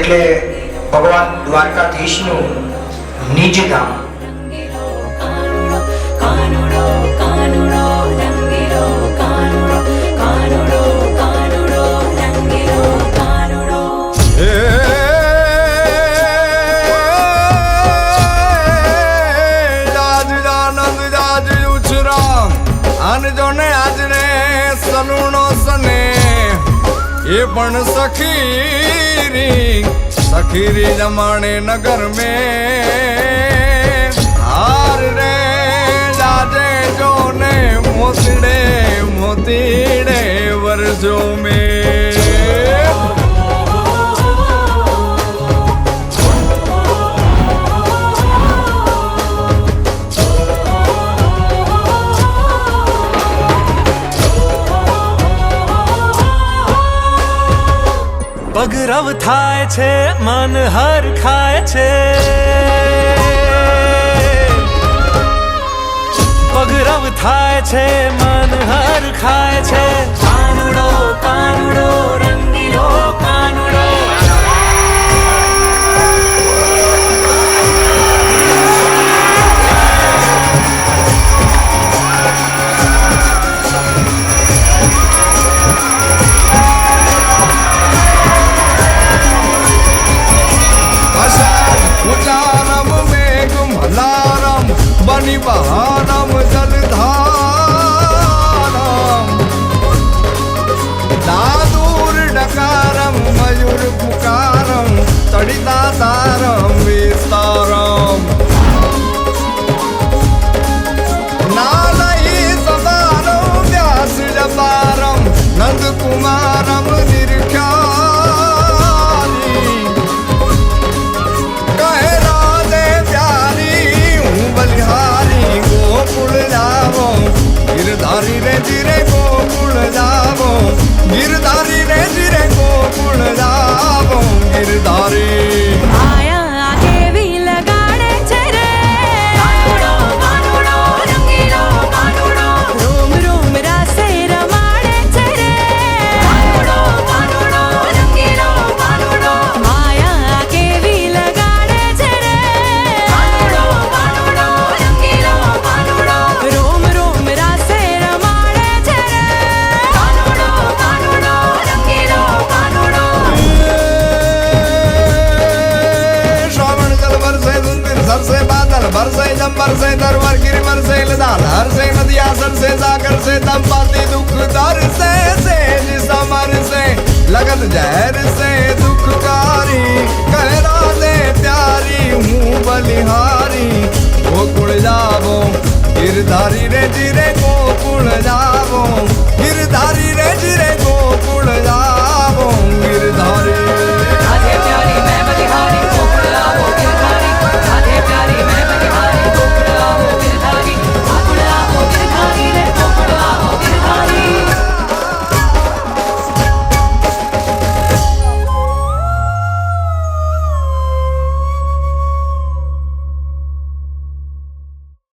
એટલે ભગવાન દ્વારકાધીશનું નિજ ધામ. ये पण सखीरी जमाने नगर में हार रे जाजे जो ने मोतीड़े वर्जो में પગરવ થાય છે મન હર ખાય છે, પગરવ થાય છે મન હર ખાય છે. કાનુડો કાનુડો રંગીલો કાનુડો, बनी बहारम जलधारम दादूर डकारम मयूर पुकारम चढ़िता तारम विस्तारम नालई सदारम व्यास जपारम नंद कुमारम निरख्यारी कहे राधे प्यारी बलिहारी गोकुल जावो गिरधारी रे जिरे गोकुल जावो गिरधारी रे जिरे गोकुल जावो गिरधारी आया आके भी लगाड़े छे रे कानुड़ो कानुड़ो रंगीलो कानुड़ो, रोम रोम रासे रमाड़े छे रे कानुड़ो कानुड़ो रंगीलो कानुड़ो. आया आके भी लगाड़े छे रे कानुड़ो कानुड़ो रंगीलो कानुड़ो, रोम रोम रासे रमाड़े छे रे कानुड़ो कानुड़ो रंगीलो कानुड़ो. श्रावण जल बरसे सुंदर सरसे बादल बरसे जम बरसे दरबार गिर बरसे लदाल हर से नदिया सर से जाकर से दम पाती दुख दर से समर से लगन जहर से दुखकारी कह राधे प्यारी हूँ बलिहारी गोकुल जावो गिरधारी रे जिरे गोकुल जावो गिरधारी रे जिरे गोकुल जावो गिरधारी